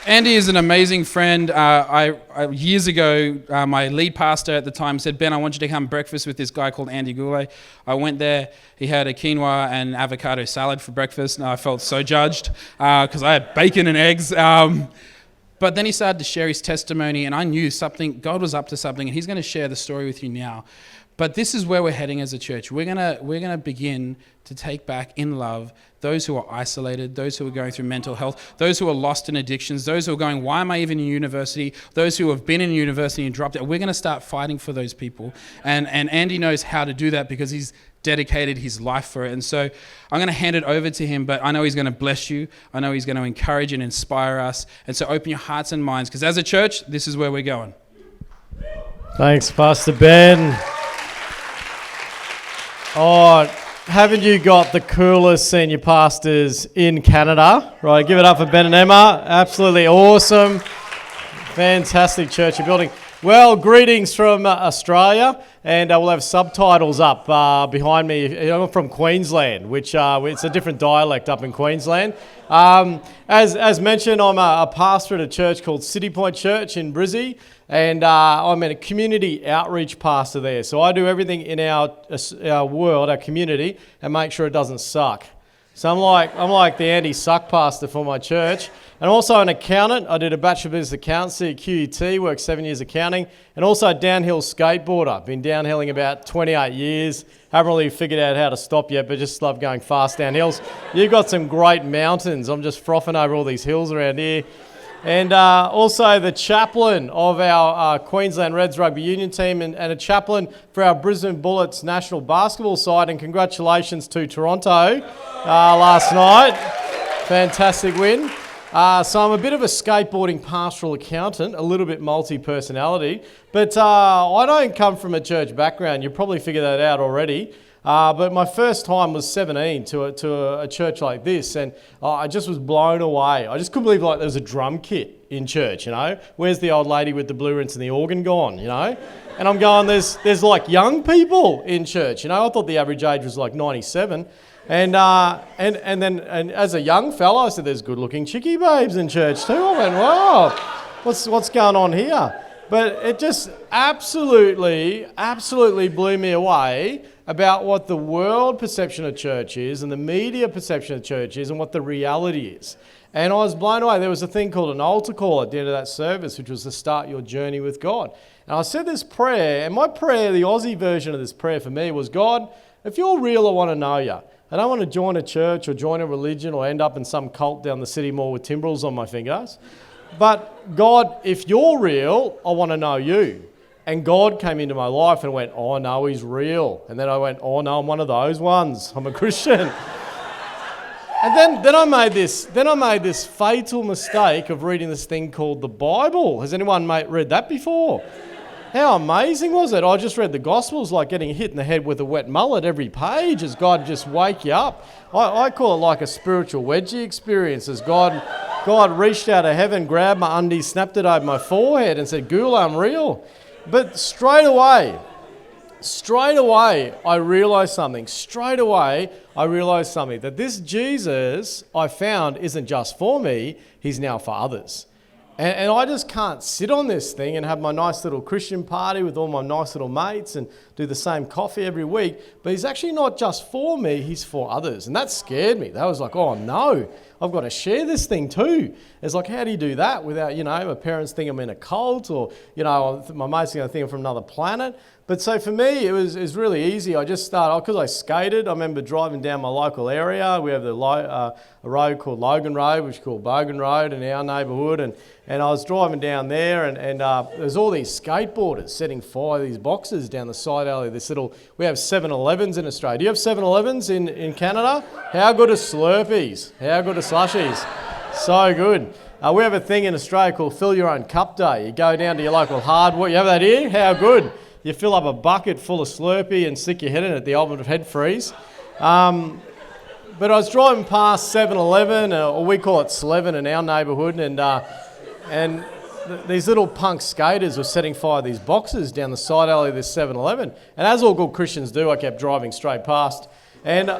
Andy is an amazing friend. Years ago, my lead pastor at the time said, Ben, I want you to come breakfast with this guy called Andy Gourley. I went there. He had a quinoa and avocado salad for breakfast, and I felt so judged because I had bacon and eggs. But then he started to share his testimony, and I knew God was up to something, and he's going to share the story with you now. But this is where we're heading as a church. We're gonna begin to take back in love those who are isolated, those who are going through mental health, those who are lost in addictions, those who are going, why am I even in university? Those who have been in university and dropped out. We're going to start fighting for those people. And Andy knows how to do that because he's dedicated his life for it. And so I'm going to hand it over to him, but I know he's going to bless you. I know he's going to encourage and inspire us. And so open your hearts and minds, because as a church, this is where we're going. Thanks, Pastor Ben. Oh, haven't you got the coolest senior pastors in Canada? Right, give it up for Ben and Emma. Absolutely awesome. Fantastic church you're building. Well, greetings from Australia, and we'll have subtitles up behind me. I'm from Queensland, which it's a different dialect up in Queensland. As mentioned, I'm a pastor at a church called City Point Church in Brizzy, and I'm a community outreach pastor there. So I do everything in our world, our community, and make sure it doesn't suck. So I'm like the anti-suck pastor for my church. And also an accountant. I did a Bachelor of Business Accountancy at QUT, worked 7 years accounting, and also a downhill skateboarder. Been downhilling about 28 years. Haven't really figured out how to stop yet, but just love going fast down hills. You've got some great mountains. I'm just frothing over all these hills around here. And also the chaplain of our Queensland Reds Rugby Union team and a chaplain for our Brisbane Bullets national basketball side. And congratulations to Toronto last night. Fantastic win. So I'm a bit of a skateboarding pastoral accountant, a little bit multi-personality, but I don't come from a church background. You probably figured that out already. But my first time was 17 to a church like this, and I just was blown away. I just couldn't believe there was a drum kit in church, Where's the old lady with the blue rinse and the organ gone, And I'm going, there's like young people in church, I thought the average age was like 97. And then as a young fella, I said, there's good-looking chickie babes in church too. I went, wow, what's going on here? But it just absolutely blew me away about what the world perception of church is and the media perception of church is and what the reality is. And I was blown away. There was a thing called an altar call at the end of that service, which was to start your journey with God. And I said this prayer, and my prayer, the Aussie version of this prayer for me was, God, if you're real, I want to know you. I don't want to join a church or join a religion or end up in some cult down the city mall with timbrels on my fingers. But God, if you're real, I want to know you. And God came into my life and went, oh no, he's real. And then I went, oh no, I'm one of those ones. I'm a Christian. And then I made this fatal mistake of reading this thing called the Bible. Has anyone read that before? How amazing was it? I just read the Gospels like getting hit in the head with a wet mullet every page as God just wake you up. I call it like a spiritual wedgie experience as God reached out of heaven, grabbed my undies, snapped it over my forehead and said, Gourley, I'm real. But straight away, I realised something. That this Jesus I found isn't just for me, he's now for others. And I just can't sit on this thing and have my nice little Christian party with all my nice little mates and do the same coffee every week. But he's actually not just for me, he's for others. And that scared me. That was like, oh no, I've got to share this thing too. It's like, how do you do that without, my parents think I'm in a cult or, my mates going to think I'm from another planet. But so for me, it was really easy. I just started, because I skated, I remember driving down my local area. We have a road called Logan Road, which is called Bogan Road in our neighbourhood. And I was driving down there and there's all these skateboarders setting fire to these boxes down the side alley. We have 7-Elevens in Australia. Do you have 7-Elevens in Canada? How good are Slurpees? How good are slushies? So good. We have a thing in Australia called Fill Your Own Cup Day. You go down to your local hardware. You have that here? How good? You fill up a bucket full of Slurpee and stick your head in it, the ultimate head freeze. But I was driving past 7-Eleven, or we call it Slevin in our neighbourhood, and these little punk skaters were setting fire to these boxes down the side alley of this 7-Eleven. And as all good Christians do, I kept driving straight past. And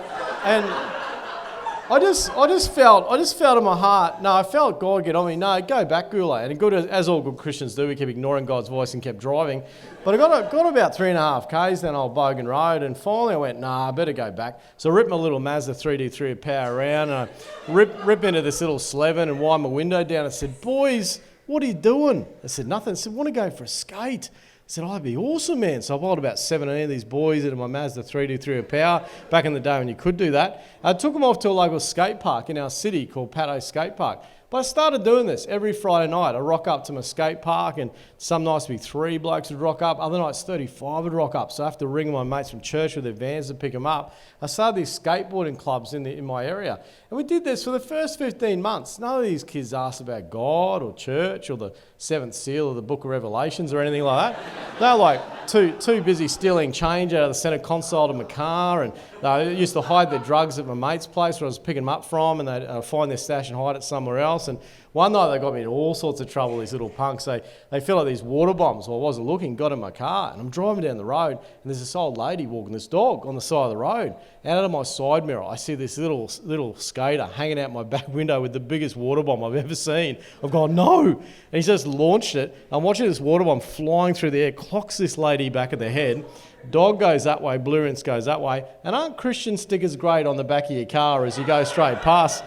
I just felt in my heart, no, I felt God get on me, no, go back, Gourley. And good as all good Christians do, we kept ignoring God's voice and kept driving. But I got about 3.5 k's down Old Bogan Road, and finally I went, nah, I better go back. So I ripped my little Mazda 3D3 power around, and I rip into this little Slevin and wind my window down and said, boys, what are you doing? I said, nothing. I said, want to go for a skate? I said, oh, that'd be awesome, man. So I bought about 17 of these boys into my Mazda 3D3 power back in the day when you could do that. I took them off to a local skate park in our city called Pato Skate Park. But I started doing this every Friday night. I rock up to my skate park, and some nights would be 3 blokes would rock up. Other nights 35 would rock up. So I have to ring my mates from church with their vans to pick them up. I started these skateboarding clubs in my area. And we did this for the first 15 months. None of these kids asked about God or church or the seventh seal or the book of Revelations or anything like that. They were like too busy stealing change out of the centre console of my car, and they used to hide their drugs at my mate's place where I was picking them up from, and they'd find their stash and hide it somewhere else. And one night they got me in all sorts of trouble, these little punks. They feel like these water bombs while I wasn't looking, got in my car, and I'm driving down the road, and there's this old lady walking this dog on the side of the road. Out of my side mirror, I see this little skater hanging out my back window with the biggest water bomb I've ever seen. I've gone, no! And he's just launched it. I'm watching this water bomb flying through the air, clocks this lady back of the head. Dog goes that way, blue rinse goes that way. And aren't Christian stickers great on the back of your car as you go straight past?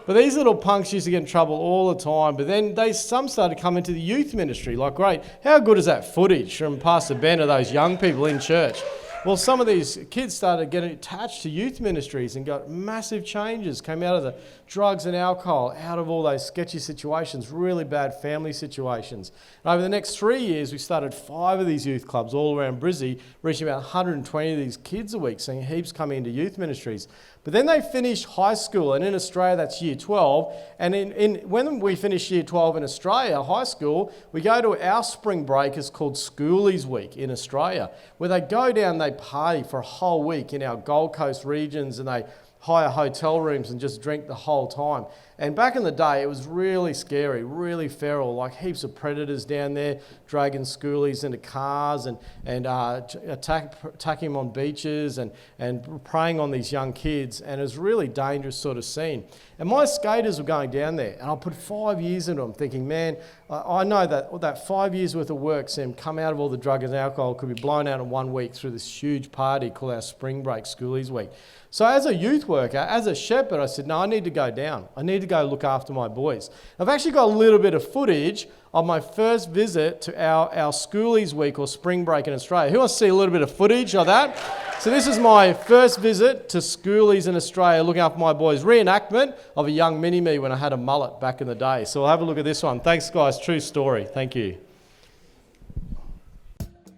But these little punks used to get in trouble all the time. But then some started to come into the youth ministry. Like, great, how good is that footage from Pastor Ben of those young people in church? Well, some of these kids started getting attached to youth ministries and got massive changes, came out of the drugs and alcohol, out of all those sketchy situations, really bad family situations. And over the next 3 years, we started 5 of these youth clubs all around Brizzy, reaching about 120 of these kids a week, seeing heaps coming into youth ministries. But then they finished high school, and in Australia that's year 12. And when we finish year 12 in Australia, high school, we go to our spring break. It's called Schoolies Week in Australia, where they go down, they party for a whole week in our Gold Coast regions, and they hire hotel rooms and just drink the whole time. And back in the day, it was really scary, really feral, like heaps of predators down there, dragging schoolies into cars and attacking them on beaches and preying on these young kids. And it was a really dangerous sort of scene. And my skaters were going down there, and I put 5 years into them, thinking, man, I know that 5 years worth of work, Sam, come out of all the drugs and alcohol, could be blown out in 1 week through this huge party called our Spring Break Schoolies Week. So as a youth worker, as a shepherd, I said, no, I need to go down. I need to go look after my boys. I've actually got a little bit of footage of my first visit to our Schoolies Week or Spring Break in Australia. Who wants to see a little bit of footage of that? So this is my first visit to Schoolies in Australia, looking after my boys. Reenactment of a young mini-me when I had a mullet back in the day. So we'll have a look at this one. Thanks, guys. True story. Thank you.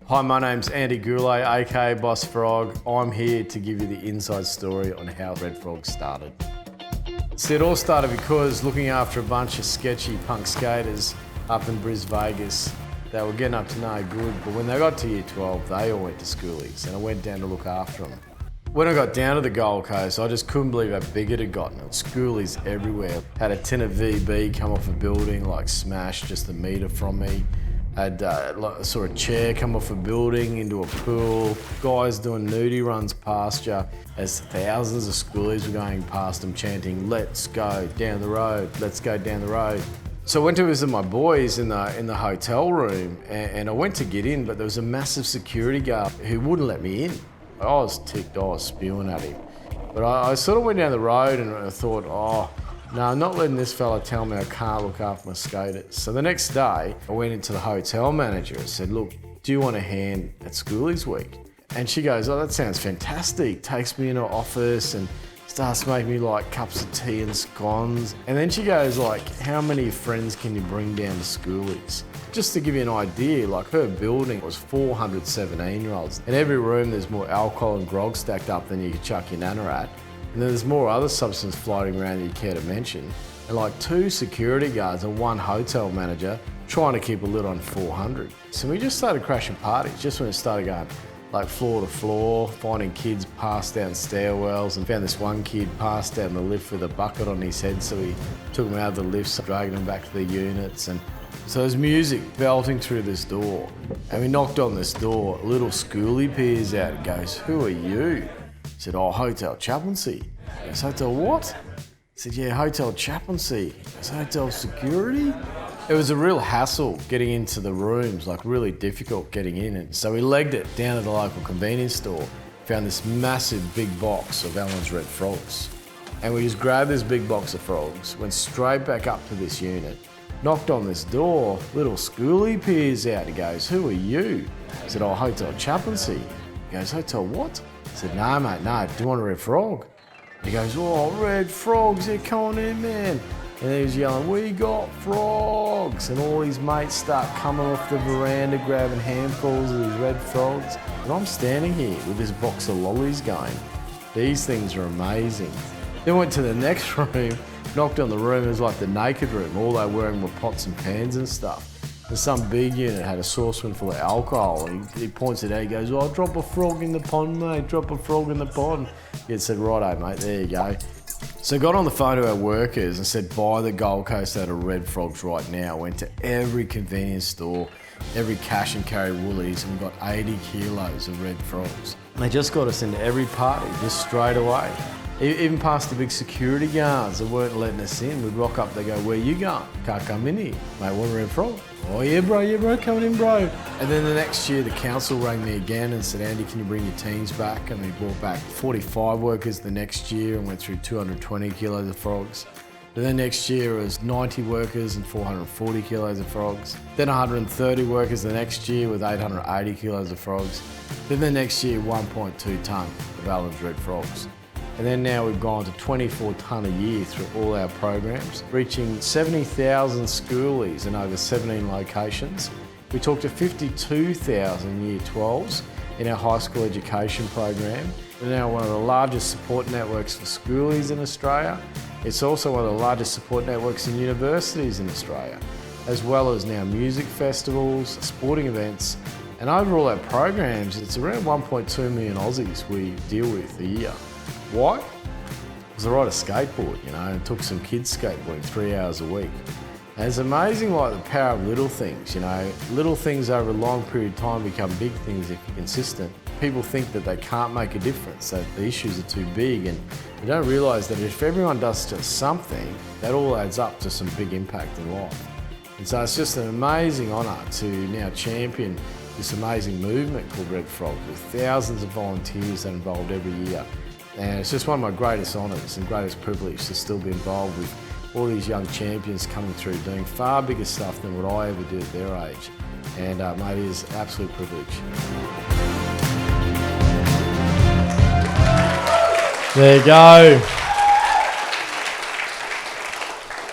Hi, my name's Andy Gourley, aka Boss Frog. I'm here to give you the inside story on how Red Frog started. See, it all started because looking after a bunch of sketchy punk skaters up in Vegas, they were getting up to no good, but when they got to year 12, they all went to schoolies, and I went down to look after them. When I got down to the Gold Coast, I just couldn't believe how big it had gotten. Schoolies everywhere. Had a tin of VB come off a building, like smashed just a metre from me. Saw a chair come off a building into a pool. Guys doing nudie runs past you as thousands of schoolies were going past them chanting, "Let's go down the road, let's go down the road." So I went to visit my boys in the hotel room, and I went to get in, but there was a massive security guard who wouldn't let me in. I was ticked, I was spewing at him. But I sort of went down the road and I thought, no, I'm not letting this fella tell me I can't look after my skaters. So the next day, I went into the hotel manager and said, look, do you want a hand at Schoolies Week? And she goes, oh, that sounds fantastic. Takes me in her office and starts making me like cups of tea and scones. And then she goes like, how many friends can you bring down to Schoolies? Just to give you an idea, like her building was 400 17-year-olds. In every room, there's more alcohol and grog stacked up than you could chuck your nana at. And then there's more other substance floating around that you care to mention. And like 2 security guards and 1 hotel manager trying to keep a lid on 400. So we just started crashing parties just when it started going like floor to floor, finding kids passed down stairwells, and found this one kid passed down the lift with a bucket on his head, so we took him out of the lift, dragging him back to the units. And so there's music belting through this door, and we knocked on this door. A little schoolie peers out and goes, who are you? I said, oh, Hotel Chaplaincy. He goes, Hotel what? I said, yeah, hotel chaplaincy. He goes, hotel security? It was a real hassle getting into the rooms, like really difficult getting in. And so we legged it down to the local convenience store, found this massive big box of Allen's Red Frogs. And we just grabbed this big box of frogs, went straight back up to this unit, knocked on this door, little schoolie peers out. He goes, who are you? I said, oh, hotel chaplaincy. He goes, hotel what? I said, no, mate, no, do you want a red frog? He goes, oh, red frogs, they're coming in, man. And he was yelling, we got frogs. And all his mates start coming off the veranda, grabbing handfuls of these red frogs. And I'm standing here with this box of lollies going, these things are amazing. Then went to the next room, knocked on the room, it was like the naked room. All they were wearing were pots and pans and stuff. And some big unit had a saucepan full of alcohol. And he points it out, he goes, oh, drop a frog in the pond, mate, drop a frog in the pond. He said, righto, mate, there you go. So got on the phone to our workers and said, buy the Gold Coast out of red frogs right now. Went to every convenience store, every cash and carry Woolies, and we got 80 kilos of red frogs. And they just got us into every party, just straight away. Even past the big security guards that weren't letting us in. We'd rock up, they go, where you going? Can't come in here. Mate, want a red frog? Oh yeah bro, coming in bro. And then the next year the council rang me again and said, Andy, can you bring your teams back? And we brought back 45 workers the next year and went through 220 kilos of frogs. But then next year it was 90 workers and 440 kilos of frogs. Then 130 workers the next year with 880 kilos of frogs. Then the next year 1.2 tonne of Allen's Red Frogs. And then now we've gone to 24 tonne a year through all our programs, reaching 70,000 schoolies in over 17 locations. We talk to 52,000 Year 12s in our high school education program. We're now one of the largest support networks for schoolies in Australia. It's also one of the largest support networks in universities in Australia, as well as now music festivals, sporting events, and overall our programs, it's around 1.2 million Aussies we deal with a year. Why? Because I ride a skateboard, and took some kids skateboarding 3 hours a week. And it's amazing like the power of little things, Little things over a long period of time become big things if you're consistent. People think that they can't make a difference, that the issues are too big, and they don't realise that if everyone does just something, that all adds up to some big impact in life. And so it's just an amazing honour to now champion this amazing movement called Red Frog with thousands of volunteers that are involved every year. And it's just one of my greatest honours and greatest privilege to still be involved with all these young champions coming through, doing far bigger stuff than what I ever did at their age. And mate, it is an absolute privilege. There you go.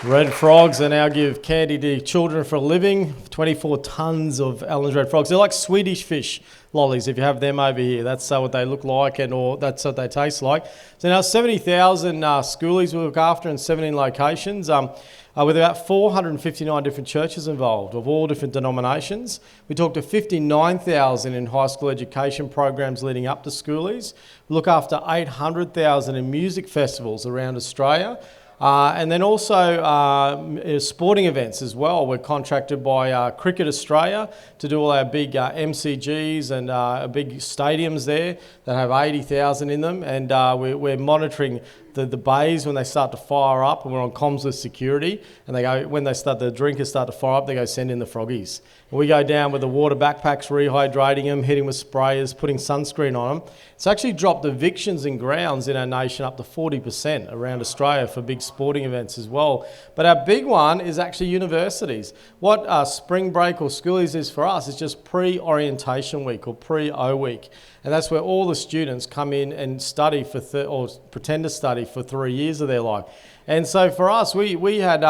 Red Frogs, they now give candy to children for a living. 24 tonnes of Allen's Red Frogs. They're like Swedish fish lollies, if you have them over here. That's what they look like, or that's what they taste like. So now 70,000 schoolies we look after in 17 locations, with about 459 different churches involved of all different denominations. We talk to 59,000 in high school education programs leading up to schoolies. We look after 800,000 in music festivals around Australia. And then also sporting events as well. We're contracted by Cricket Australia to do all our big MCGs and big stadiums there that have 80,000 in them. And we're monitoring the bays when they start to fire up, and we're on comms with security. And they go, when the drinkers start to fire up, they go send in the froggies. And we go down with the water backpacks, rehydrating them, hitting with sprayers, putting sunscreen on them. It's actually dropped evictions in grounds in our nation up to 40% around Australia for big sporting events as well. But our big one is actually universities. What spring break or schoolies is for us is just pre-orientation week or pre-O week. And that's where all the students come in and study or pretend to study for 3 years of their life. And so for us, we had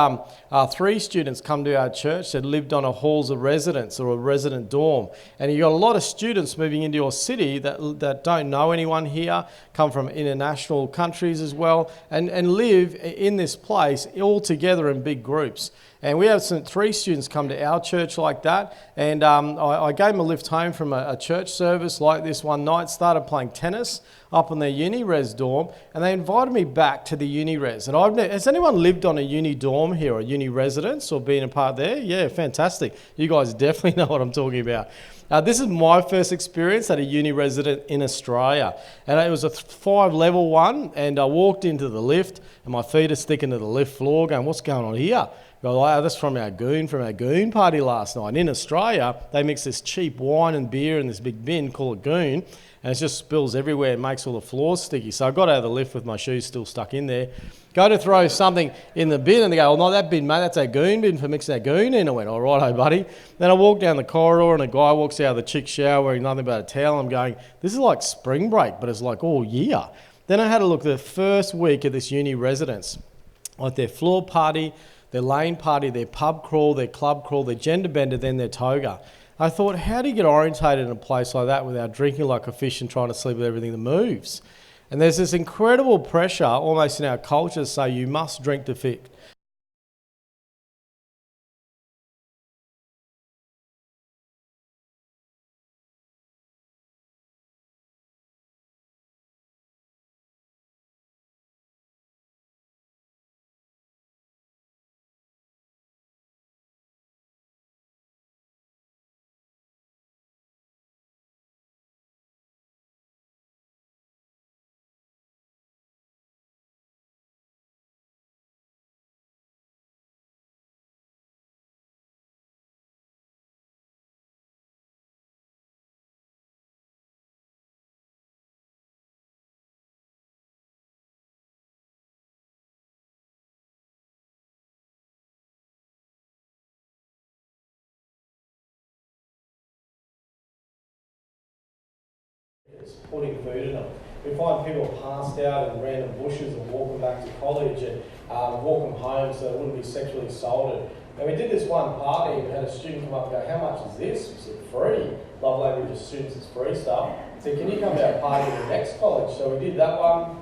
3 students come to our church that lived on a halls of residence or a resident dorm. And you got a lot of students moving into your city that don't know anyone here, come from international countries as well, and live in this place all together in big groups. And we had three students come to our church like that. And I gave them a lift home from a church service like this one night, started playing tennis up in their uni-res dorm, and they invited me back to the uni-res. And has anyone lived on a uni dorm here, or a uni residence, or been a part there? Yeah, fantastic. You guys definitely know what I'm talking about. This is my first experience at a uni resident in Australia. And it was a 5-level one, and I walked into the lift, and my feet are sticking to the lift floor going, what's going on here? Go, oh, that's from our goon party last night. And in Australia, they mix this cheap wine and beer in this big bin called a goon, and it just spills everywhere and makes all the floors sticky. So I got out of the lift with my shoes still stuck in there. Go to throw something in the bin, and they go, oh, not that bin, mate, that's our goon bin for mixing that goon in. I went, all right, buddy. Then I walked down the corridor, and a guy walks out of the chick's shower wearing nothing but a towel. I'm going, this is like spring break, but it's like all year. Then I had a look at the first week of this uni residence, like their floor party, their lane party, their pub crawl, their club crawl, their gender bender, then their toga. I thought, how do you get orientated in a place like that without drinking like a fish and trying to sleep with everything that moves? And there's this incredible pressure almost in our culture to say you must drink to fit. It's putting food in them. We find people passed out in random bushes and walk them back to college and walk them home so they wouldn't be sexually assaulted. And we did this one party and we had a student come up and go, how much is this? We said, free. Love language of students is free stuff. I said, can you come to our party at the next college? So we did that one.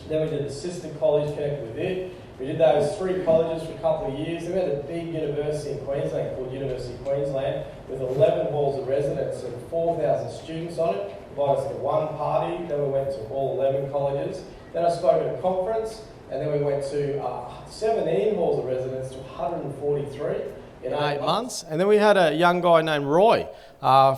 Then we did the sister college connected with it. We did those 3 colleges for a couple of years. Then we had a big university in Queensland called University of Queensland with 11 halls of residence and 4,000 students on it. Invited us to one party, then we went to all 11 colleges. Then I spoke at a conference, and then we went to 17 halls of residence to 143 in 8 months. And then we had a young guy named Roy,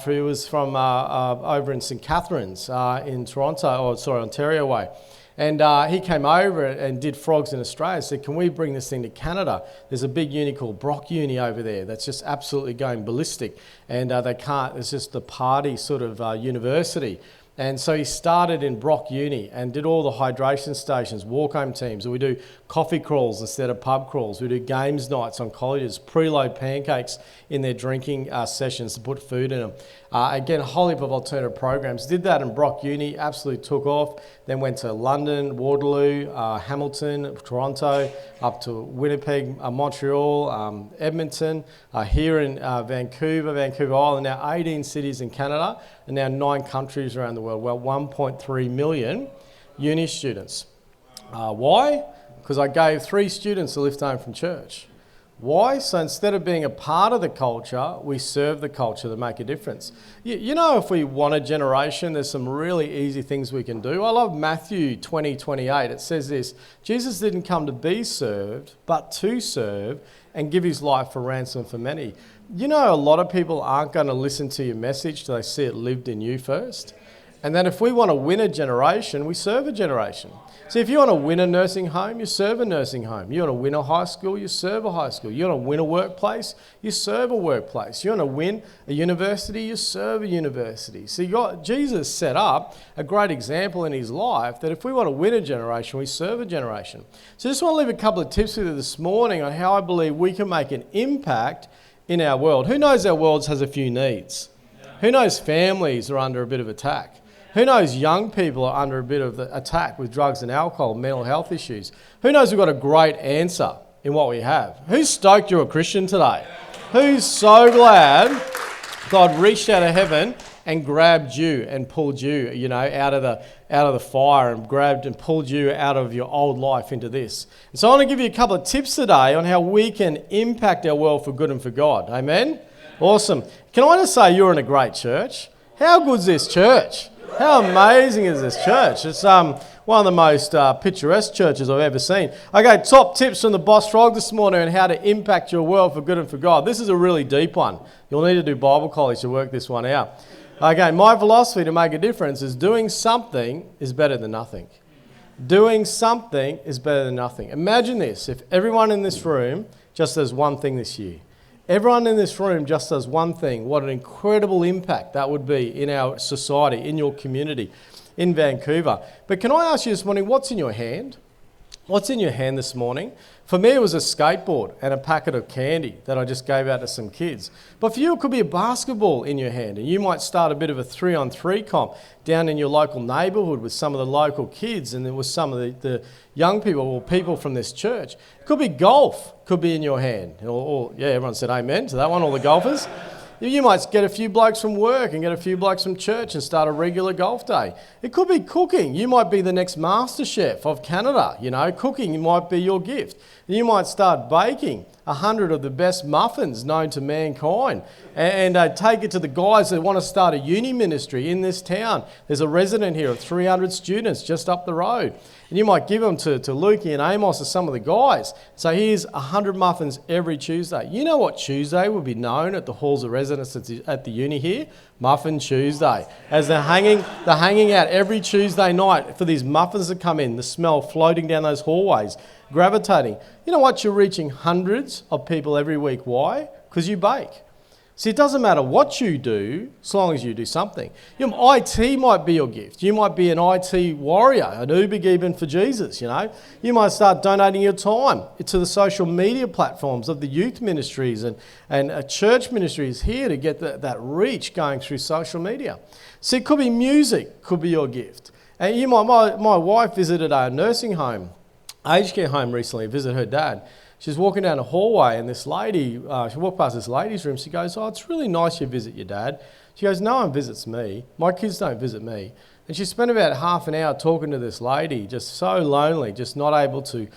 who was from over in St Catharines in Ontario way. And he came over and did frogs in Australia. Said, can we bring this thing to Canada? There's a big uni called Brock Uni over there that's just absolutely going ballistic. And they can't, it's just the party sort of university. And so he started in Brock Uni and did all the hydration stations, walk-home teams. We do coffee crawls instead of pub crawls. We do games nights on colleges, preload pancakes in their drinking sessions to put food in them. Again, a whole heap of alternative programs. Did that in Brock Uni, absolutely took off. Then went to London, Waterloo, Hamilton, Toronto, up to Winnipeg, Montreal, Edmonton, here in Vancouver Island, now 18 cities in Canada, and now 9 countries around the world. Well, 1.3 million uni students. Why? Because I gave 3 students a lift home from church. Why? So instead of being a part of the culture, we serve the culture to make a difference. You know, if we want a generation, there's some really easy things we can do. I love Matthew 20:28. It says this, Jesus didn't come to be served, but to serve and give his life for ransom for many. You know, a lot of people aren't going to listen to your message till they see it lived in you first. And then if we want to win a generation, we serve a generation. So if you want to win a nursing home, you serve a nursing home. You want to win a high school, you serve a high school. You want to win a workplace, you serve a workplace. You want to win a university, you serve a university. So Jesus set up a great example in his life that if we want to win a generation, we serve a generation. So I just want to leave a couple of tips with you this morning on how I believe we can make an impact in our world. Who knows our world has a few needs? Who knows families are under a bit of attack? Who knows young people are under a bit of attack with drugs and alcohol, mental health issues? Who knows we've got a great answer in what we have? Who's stoked you're a Christian today? Who's so glad God reached out of heaven and grabbed you and pulled you, out of the fire and grabbed and pulled you out of your old life into this. And so I want to give you a couple of tips today on how we can impact our world for good and for God. Amen? Awesome. Can I just say you're in a great church? How good's this church? How amazing is this church? It's one of the most picturesque churches I've ever seen. Okay, top tips from the Boss Frog this morning on how to impact your world for good and for God. This is a really deep one. You'll need to do Bible college to work this one out. Okay, my philosophy to make a difference is doing something is better than nothing. Doing something is better than nothing. Imagine this, if everyone in this room just does one thing this year. Everyone in this room just does one thing. What an incredible impact that would be in our society, in your community, in Vancouver. But can I ask you this morning, what's in your hand? What's in your hand this morning? For me, it was a skateboard and a packet of candy that I just gave out to some kids. But for you, it could be a basketball in your hand, and you might start a bit of a 3-on-3 comp down in your local neighbourhood with some of the local kids and then with some of the young people or people from this church. It could be golf, could be in your hand. Yeah, everyone said amen to that one, all the golfers. You might get a few blokes from work and get a few blokes from church and start a regular golf day. It could be cooking. You might be the next master chef of Canada. Cooking might be your gift. You might start baking 100 of the best muffins known to mankind and take it to the guys that want to start a uni ministry in this town. There's a resident here of 300 students just up the road. And you might give them to Lukey and Amos or some of the guys. So here's 100 muffins every Tuesday. You know what Tuesday will be known at the halls of residence at the uni here? Muffin Tuesday. As they're hanging out every Tuesday night for these muffins to come in, the smell floating down those hallways, gravitating. You know what? You're reaching hundreds of people every week. Why? Because you bake. See, it doesn't matter what you do, as long as you do something. IT might be your gift. You might be an IT warrior, an Uber for Jesus, You might start donating your time to the social media platforms of the youth ministries and a church ministries here to get that reach going through social media. See, it could be music, could be your gift. And my wife visited a nursing home, aged care home recently, visited her dad. She was walking down a hallway and this lady, she walked past this lady's room. She goes, "Oh, it's really nice you visit your dad." She goes, "No one visits me. My kids don't visit me." And she spent about half an hour talking to this lady, just so lonely, just not able to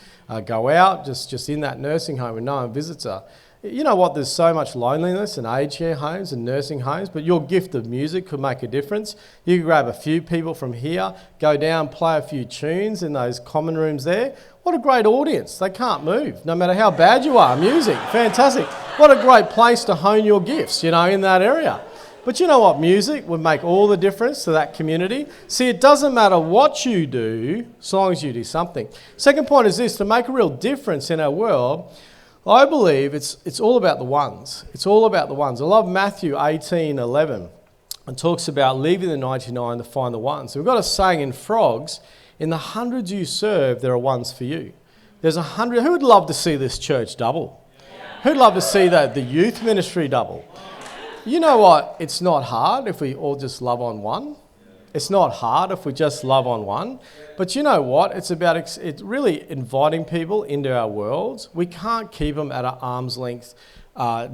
go out, just in that nursing home and no one visits her. You know what? There's so much loneliness in aged care homes and nursing homes, but your gift of music could make a difference. You could grab a few people from here, go down, play a few tunes in those common rooms there. What a great audience. They can't move, no matter how bad you are. Music, fantastic. What a great place to hone your gifts, in that area. But you know what? Music would make all the difference to that community. See, it doesn't matter what you do, as long as you do something. Second point is this: to make a real difference in our world, I believe it's all about the ones. It's all about the ones. I love Matthew 18:11. It talks about leaving the 99 to find the one. So we've got a saying in Frogs, in the hundreds you serve, there are ones for you. There's 100. Who would love to see this church double? Who'd love to see the youth ministry double? You know what? It's not hard if we all just love on one. It's not hard if we just love on one. But you know what? It's really inviting people into our worlds. We can't keep them at an arm's length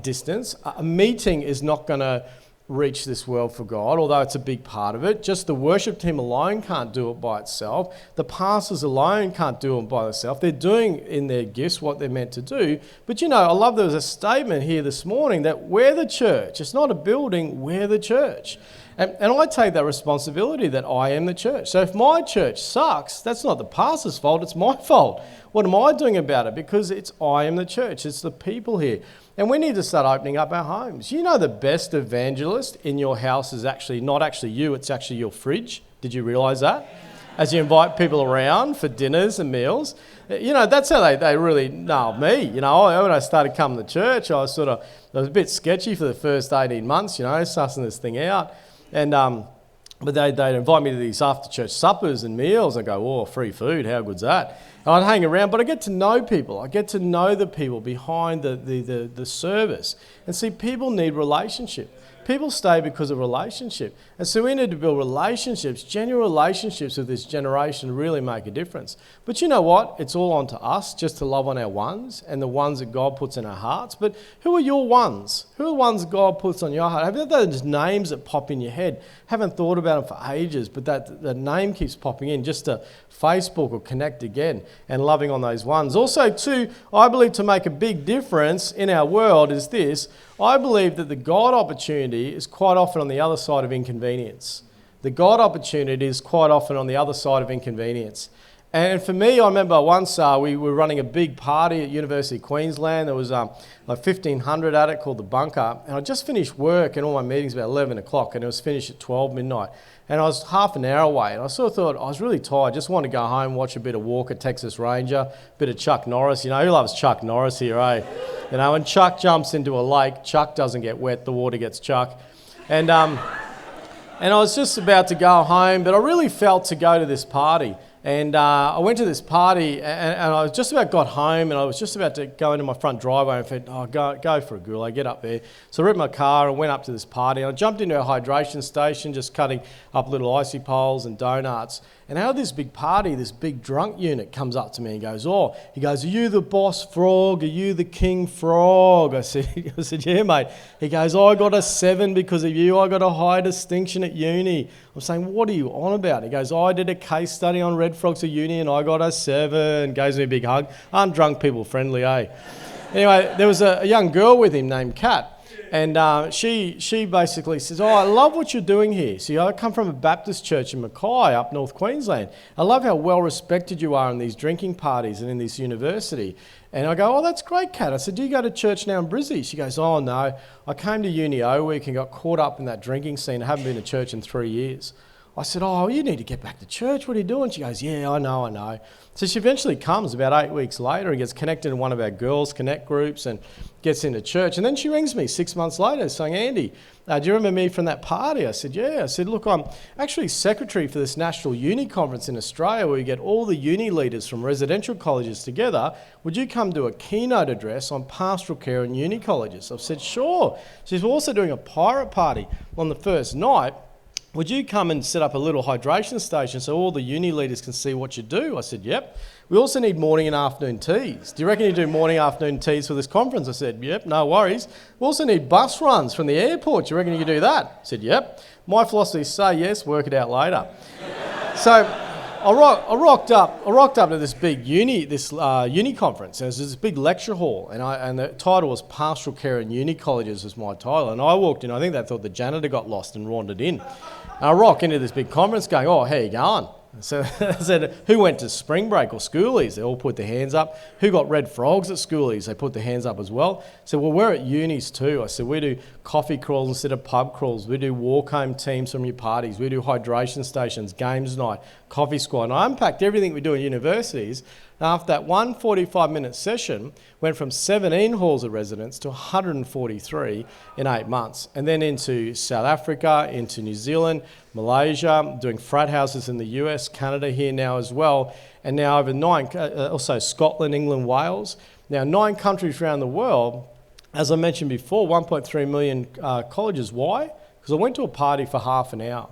distance. A meeting is not going to reach this world for God, although it's a big part of it. Just the worship team alone can't do it by itself. The pastors alone can't do it by themselves. They're doing in their gifts what they're meant to do. But I love there was a statement here this morning that we're the church. It's not a building, we're the church. And I take that responsibility that I am the church. So if my church sucks, that's not the pastor's fault, it's my fault. What am I doing about it? Because I am the church, it's the people here. And we need to start opening up our homes. The best evangelist in your house is actually not actually you, it's actually your fridge. Did you realise that? As you invite people around for dinners and meals. That's how they really nailed me. When I started coming to church, I was a bit sketchy for the first 18 months, sussing this thing out. And but they'd invite me to these after-church suppers and meals and go, "Oh, free food, how good's that?" And I'd hang around, but I get to know people. I get to know the people behind the service. And see, people need relationship. People stay because of relationship. And so we need to build relationships, genuine relationships with this generation to really make a difference. But you know what? It's all on to us just to love on our ones and the ones that God puts in our hearts. But who are your ones? Who are the ones God puts on your heart? Have you had those names that pop in your head? Haven't thought about them for ages, but that name keeps popping in just to Facebook or connect again and loving on those ones. Also, too, I believe to make a big difference in our world is this. I believe that the God opportunity is quite often on the other side of inconvenience. The God opportunity is quite often on the other side of inconvenience. And for me, I remember once we were running a big party at University of Queensland. There was like 1,500 at it called the Bunker. And I just finished work and all my meetings about 11 o'clock and it was finished at 12 midnight. And I was half an hour away and I sort of thought I was really tired. Just wanted to go home, watch a bit of Walker, Texas Ranger, a bit of Chuck Norris. You know, who loves Chuck Norris here, eh? You know, when Chuck jumps into a lake, Chuck doesn't get wet, the water gets Chuck. And I was just about to go home, but I really felt to go to this party. And I went to this party and I was just about got home and I was just about to go into my front driveway and thought, oh, go for a Gourley, get up there. So I ripped my car and went up to this party and I jumped into a hydration station, just cutting up little icy poles and donuts. And out of this big party, this big drunk unit comes up to me and goes, are you the boss frog? Are you the king frog? I said, yeah, mate. He goes, I got a 7 because of you. I got a high distinction at uni. I'm saying, what are you on about? He goes, I did a case study on red frogs at uni and I got a 7. Gives me a big hug. Aren't drunk people friendly, eh? Anyway, there was a young girl with him named Kat. And she basically says, I love what you're doing here. See, I come from a Baptist church in Mackay up North Queensland. I love how well respected you are in these drinking parties and in this university. And I go, that's great, Kat. I said, do you go to church now in Brizzy? She goes, oh, no. I came to uni O week and got caught up in that drinking scene. I haven't been to church in 3 years. I said, you need to get back to church. What are you doing? She goes, yeah, I know. So she eventually comes about 8 weeks later and gets connected in one of our Girls Connect groups and gets into church. And then she rings me 6 months later saying, Andy, do you remember me from that party? I said, yeah. I said, look, I'm actually secretary for this national uni conference in Australia where we get all the uni leaders from residential colleges together. Would you come do a keynote address on pastoral care in uni colleges? I've said, sure. She's also doing a pirate party on the first night. Would you come and set up a little hydration station so all the uni leaders can see what you do? I said, yep. We also need morning and afternoon teas. Do you reckon you do morning and afternoon teas for this conference? I said, yep, no worries. We also need bus runs from the airport. Do you reckon you can do that? I said, yep. My philosophy is say yes, work it out later. So I rocked up to this big uni conference. And it was this big lecture hall, and the title was Pastoral Care in Uni Colleges was my title. And I walked in. I think they thought the janitor got lost and wandered in. And I rock into this big conference, going, how you going? So I said, who went to spring break or schoolies? They all put their hands up. Who got red frogs at schoolies? They put their hands up as well. I said, well, we're at unis too. I said, we do coffee crawls instead of pub crawls. We do walk home teams from your parties. We do hydration stations, games night, coffee squad. And I unpacked everything we do in universities. And after that 45-minute session, went from 17 halls of residence to 143 in 8 months. And then into South Africa, into New Zealand, Malaysia, doing frat houses in the US, Canada here now as well. And now over 9, also Scotland, England, Wales. Now 9 countries around the world. As I mentioned before, 1.3 million colleges. Why? Because I went to a party for half an hour.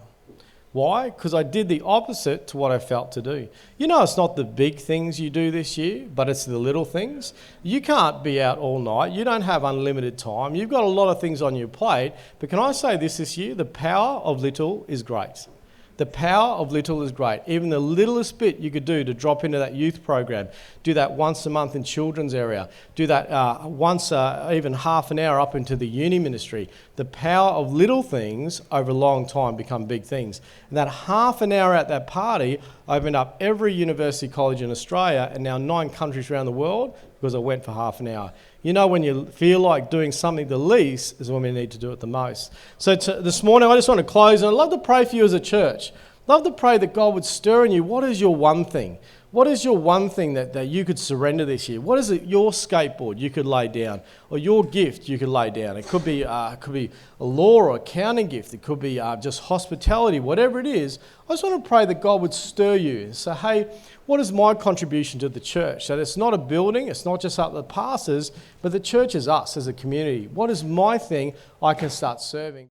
Why? Because I did the opposite to what I felt to do. You know, it's not the big things you do this year, but it's the little things. You can't be out all night. You don't have unlimited time. You've got a lot of things on your plate. But can I say this year? The power of little is great. The power of little is great. Even the littlest bit you could do to drop into that youth program, do that once a month in children's area, do that once even half an hour up into the uni ministry. The power of little things over a long time become big things. And that half an hour at that party opened up every university college in Australia and now 9 countries around the world because I went for half an hour. You know, when you feel like doing something the least is when we need to do it the most. So this morning, I just want to close, and I'd love to pray for you as a church. I'd love to pray that God would stir in you. What is your one thing? What is your one thing that you could surrender this year? What is it, your skateboard you could lay down, or your gift you could lay down? It could be a law or accounting gift. It could be just hospitality, whatever it is. I just want to pray that God would stir you and say, hey, what is my contribution to the church? That it's not a building, it's not just up the pastors, but the church is us as a community. What is my thing I can start serving?